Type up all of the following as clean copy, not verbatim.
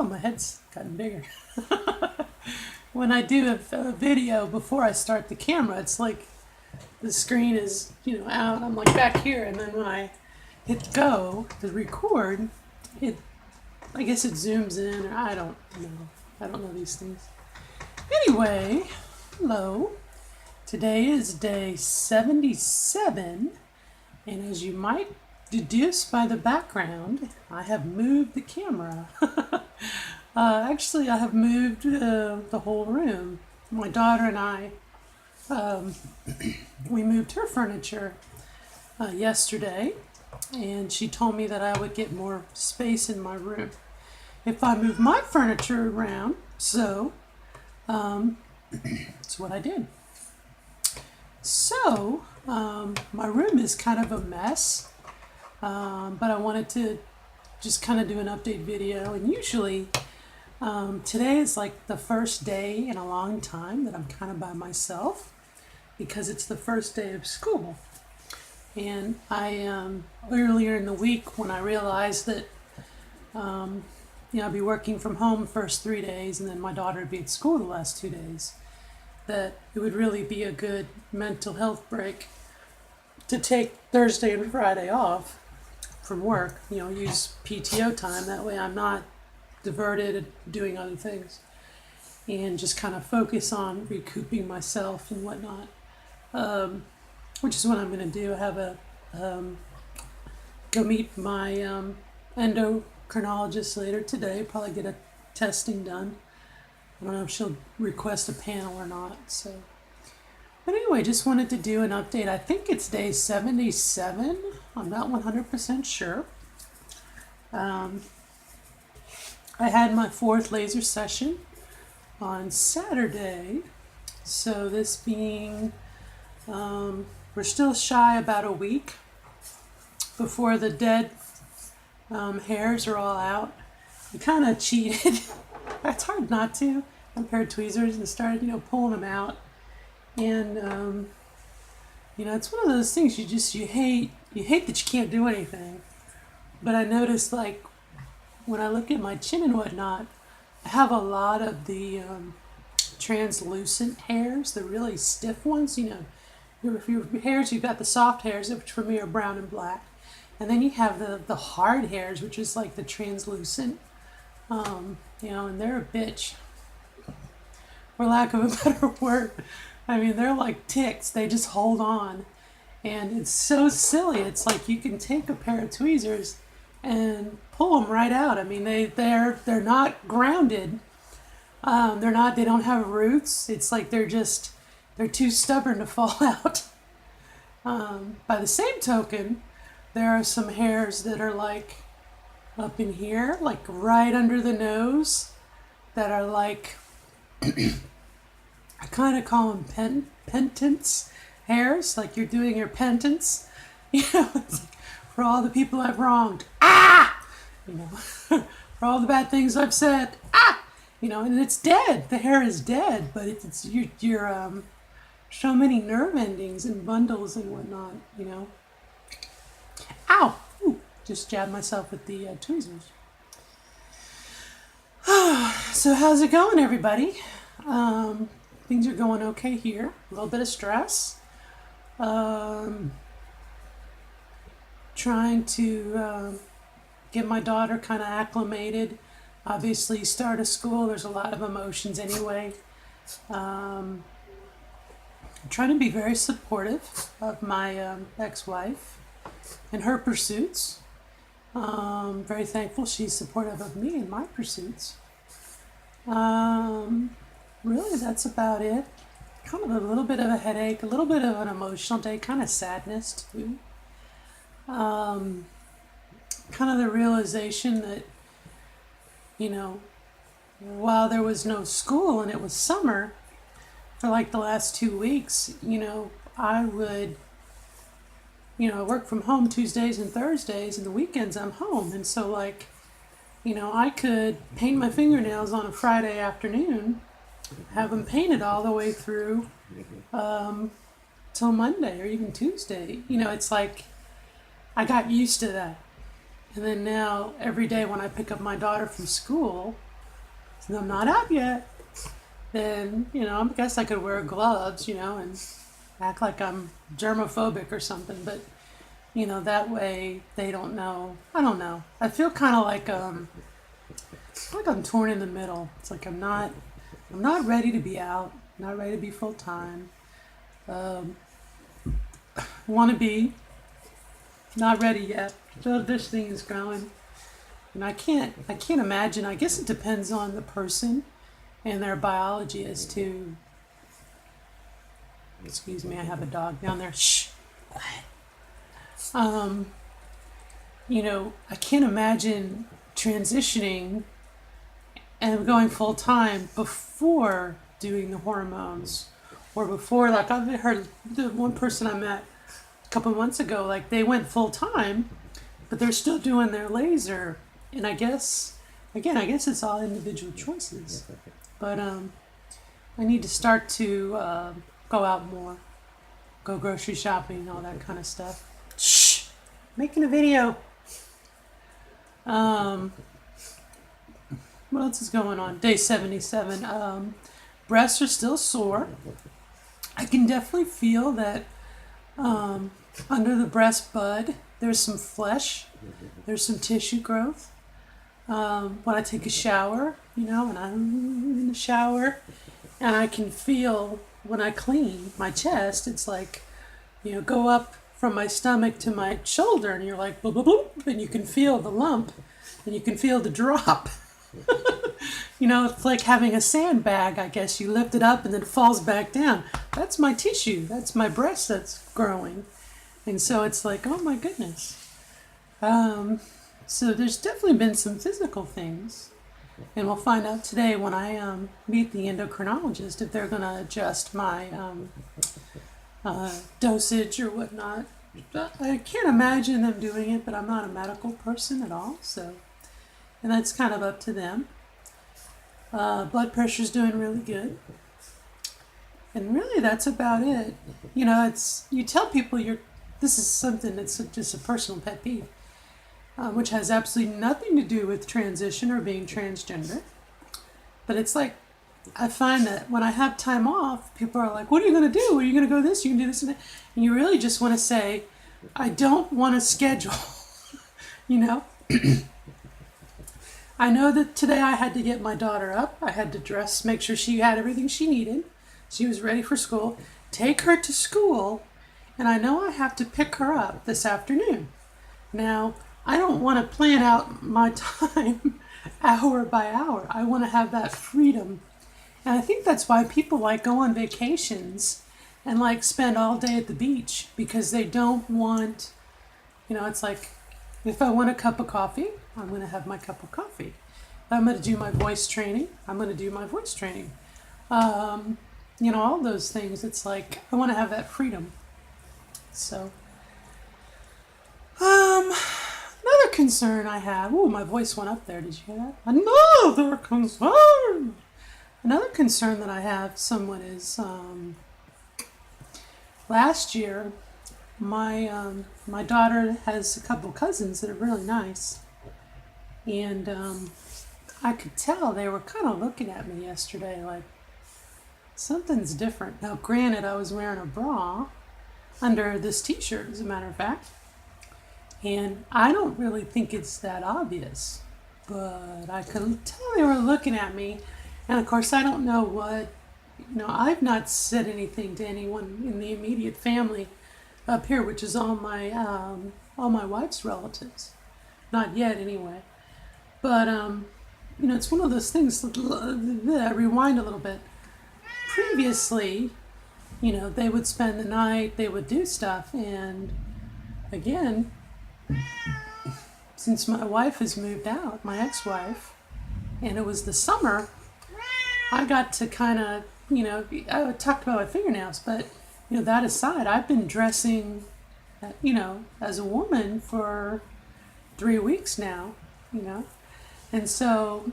Oh, my head's gotten bigger. When I do a video before I start the camera, it's like the screen is, out. I'm like back here, and then when I hit go to record, it, I guess it zooms in, or I don't know. I don't know these things. Anyway, hello. Today is day 77, and as you might deduce by the background, I have moved the camera. Actually, I have moved the whole room. My daughter and I, we moved her furniture yesterday, and she told me that I would get more space in my room if I move my furniture around. So, that's what I did. So, my room is kind of a mess, but I wanted to just kind of do an update video. And usually, today is like the first day in a long time that I'm kind of by myself because it's the first day of school. And I, earlier in the week when I realized that, I'd be working from home the first 3 days and then my daughter would be at school the last 2 days, that it would really be a good mental health break to take Thursday and Friday off from work, use PTO time. That way I'm not diverted and doing other things and just kind of focus on recouping myself and whatnot, which is what I'm going to do. I have go meet my endocrinologist later today, probably get a testing done. I don't know if she'll request a panel or not. But anyway, just wanted to do an update. I think it's day 77. I'm not 100% sure. I had my 4th laser session on Saturday. So this being, we're still shy about a week before the dead hairs are all out. I kind of cheated. It's hard not to. I paired tweezers and started, pulling them out. And, it's one of those things you hate that you can't do anything. But I noticed, like, when I look at my chin and whatnot, I have a lot of the translucent hairs, the really stiff ones. Your hairs, you've got the soft hairs, which for me are brown and black. And then you have the hard hairs, which is like the translucent. And they're a bitch, for lack of a better word. I mean, they're like ticks. They just hold on. And it's so silly. It's like you can take a pair of tweezers and pull them right out. I mean, they're not grounded. They don't have roots. It's like they're too stubborn to fall out. By the same token, there are some hairs that are like up in here, like right under the nose, that are like, I kind of call them penance hairs, like you're doing your penance, it's like, for all the people I've wronged, for all the bad things I've said, and it's dead. The hair is dead, but it's you're so many nerve endings and bundles and whatnot, Ow! Ooh, just jabbed myself with the tweezers. So how's it going, everybody? Things are going okay here. A little bit of stress. Trying to get my daughter kind of acclimated. Obviously, start of school, there's a lot of emotions anyway. I'm trying to be very supportive of my ex-wife and her pursuits. Very thankful she's supportive of me and my pursuits. Really, that's about it. Kind of a little bit of a headache, a little bit of an emotional day, kind of sadness too. Kind of the realization that, while there was no school and it was summer, for like the last 2 weeks, I would, I work from home Tuesdays and Thursdays, and the weekends I'm home. And so, like, I could paint my fingernails on a Friday afternoon, have them painted all the way through till Monday or even Tuesday. It's like I got used to that. And then now, every day when I pick up my daughter from school, I'm not out yet, then, I guess I could wear gloves, and act like I'm germophobic or something. But, that way they don't know. I don't know. I feel kind of like I'm torn in the middle. It's like I'm not ready to be out, not ready to be full time. Um, Want to be, not ready yet. So this thing is growing, and I can't imagine. I guess it depends on the person and their biology as to. Excuse me, I have a dog down there. Shh. Quiet. Um, I can't imagine transitioning and going full time before doing the hormones, or before, like, I've heard the one person I met a couple months ago, like, they went full time, but they're still doing their laser. And I guess, again, I guess it's all individual choices. But I need to start to go out more, go grocery shopping, all that kind of stuff. Shh, making a video. Um, what else is going on? Day 77. Breasts are still sore. I can definitely feel that under the breast bud, there's some flesh, there's some tissue growth. When I take a shower, and I'm in the shower, and I can feel when I clean my chest, it's like, go up from my stomach to my shoulder, and you're like, boop, boop, boop, and you can feel the lump, and you can feel the drop. It's like having a sandbag, I guess. You lift it up and then it falls back down. That's my tissue. That's my breast that's growing. And so it's like, oh my goodness. So there's definitely been some physical things. And we'll find out today when I meet the endocrinologist if they're going to adjust my dosage or whatnot. I can't imagine them doing it, but I'm not a medical person at all. So, and that's kind of up to them. Blood pressure's doing really good. And really, that's about it. You tell people this is something that's just a personal pet peeve, which has absolutely nothing to do with transition or being transgender. But it's like, I find that when I have time off, people are like, what are you going to do? Are you going to go this? You can do this and that. And you really just want to say, I don't want to schedule, you know? I know that today I had to get my daughter up. I had to dress, make sure she had everything she needed. She was ready for school. Take her to school. And I know I have to pick her up this afternoon. Now, I don't want to plan out my time hour by hour. I want to have that freedom. And I think that's why people like go on vacations and like spend all day at the beach, because they don't want, it's like, if I want a cup of coffee, I'm going to have my cup of coffee. If I'm going to do my voice training, I'm going to do my voice training. All those things. It's like, I want to have that freedom. So, another concern I have, my voice went up there. Did you hear that? Another concern. Another concern that I have somewhat is, last year, my daughter has a couple cousins that are really nice, and I could tell they were kind of looking at me yesterday like something's different. Now, granted, I was wearing a bra under this t-shirt, as a matter of fact, and I don't really think it's that obvious, but I could tell they were looking at me, and of course I don't know what, I've not said anything to anyone in the immediate family up here, which is all my wife's relatives. Not yet, anyway. But it's one of those things. I rewind a little bit. Previously, they would spend the night, they would do stuff, and again, since my wife has moved out, my ex-wife, and it was the summer, I got to kind of, I talked about my fingernails, but that aside, I've been dressing, as a woman for 3 weeks now, and so,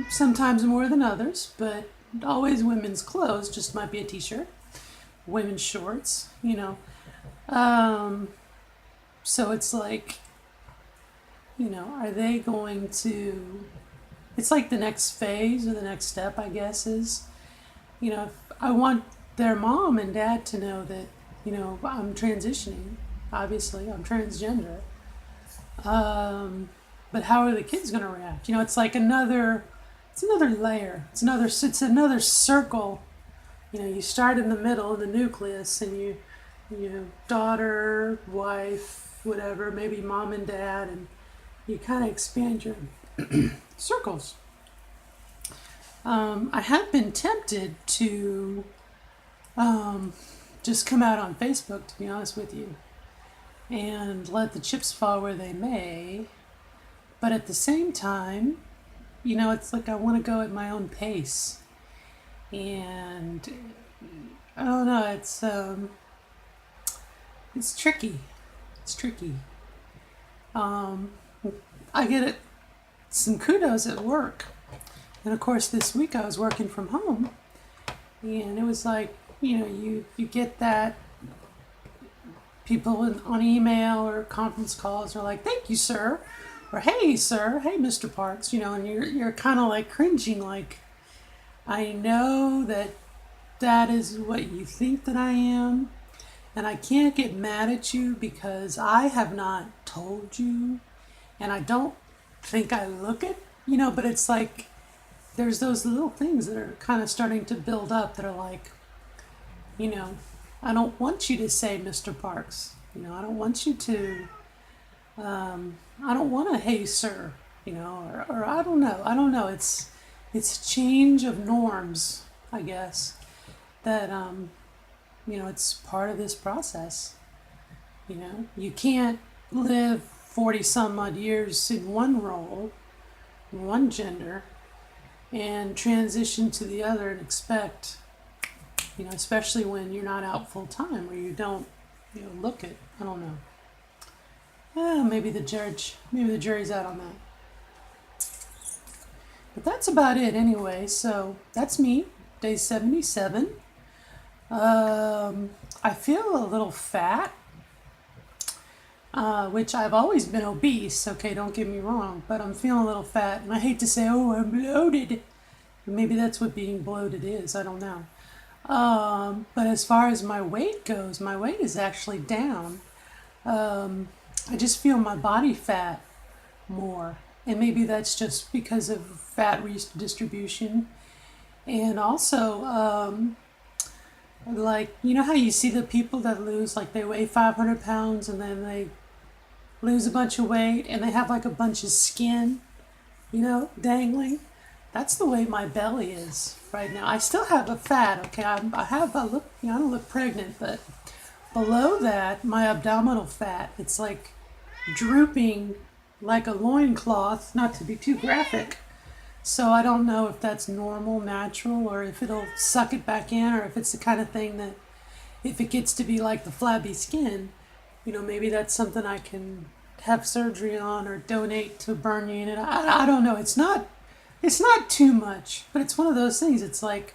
sometimes more than others, but always women's clothes, just might be a t-shirt, women's shorts, so it's like, are they going to, it's like the next phase or the next step, I guess, is, I want their mom and dad to know that, I'm transitioning. Obviously, I'm transgender. But how are the kids going to react? It's like it's another layer. It's another circle. You start in the middle, in the nucleus, and daughter, wife, whatever, maybe mom and dad, and you kind of expand your circles. I have been tempted to just come out on Facebook, to be honest with you, and let the chips fall where they may. But at the same time, it's like I want to go at my own pace. And I don't know, it's tricky. It's tricky. I get it, some kudos at work. And of course, this week I was working from home. And it was like, you get that people on email or conference calls are like, "Thank you, sir," or "Hey, sir," "Hey, Mr. Parks," and you're kind of like cringing, like, I know that is what you think that I am, and I can't get mad at you because I have not told you, and I don't think I look it, but it's like there's those little things that are kind of starting to build up that are like, I don't want you to say Mr. Parks. I don't want you to, I don't want to, "Hey, sir," or I don't know. I don't know. It's change of norms, I guess, that, it's part of this process. You can't live 40 some odd years in one role, in one gender, and transition to the other and expect, especially when you're not out full time or you don't, look it. I don't know. Maybe the jury's out on that. But that's about it anyway. So that's me, day 77. I feel a little fat, which I've always been obese. Okay, don't get me wrong, but I'm feeling a little fat, and I hate to say, "Oh, I'm bloated." Maybe that's what being bloated is. I don't know. But as far as my weight goes, my weight is actually down. I just feel my body fat more. And maybe that's just because of fat redistribution. And also, like, how you see the people that lose, like, they weigh 500 pounds and then they lose a bunch of weight and they have like a bunch of skin, dangling. That's the way my belly is right now. I still have a fat, okay? I look, I don't look pregnant, but below that, my abdominal fat, it's like drooping like a loincloth, not to be too graphic. So I don't know if that's normal, natural, or if it'll suck it back in, or if it's the kind of thing that if it gets to be like the flabby skin, maybe that's something I can have surgery on or donate to a burn unit. I don't know. It's not too much, but it's one of those things. It's like,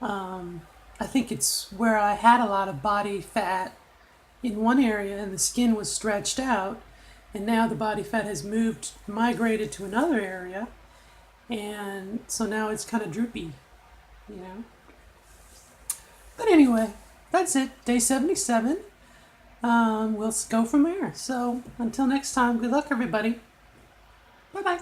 I think it's where I had a lot of body fat in one area and the skin was stretched out, and now the body fat has migrated to another area, and so now it's kind of droopy. But anyway, that's it. Day 77. We'll go from there. So until next time, good luck, everybody. Bye-bye.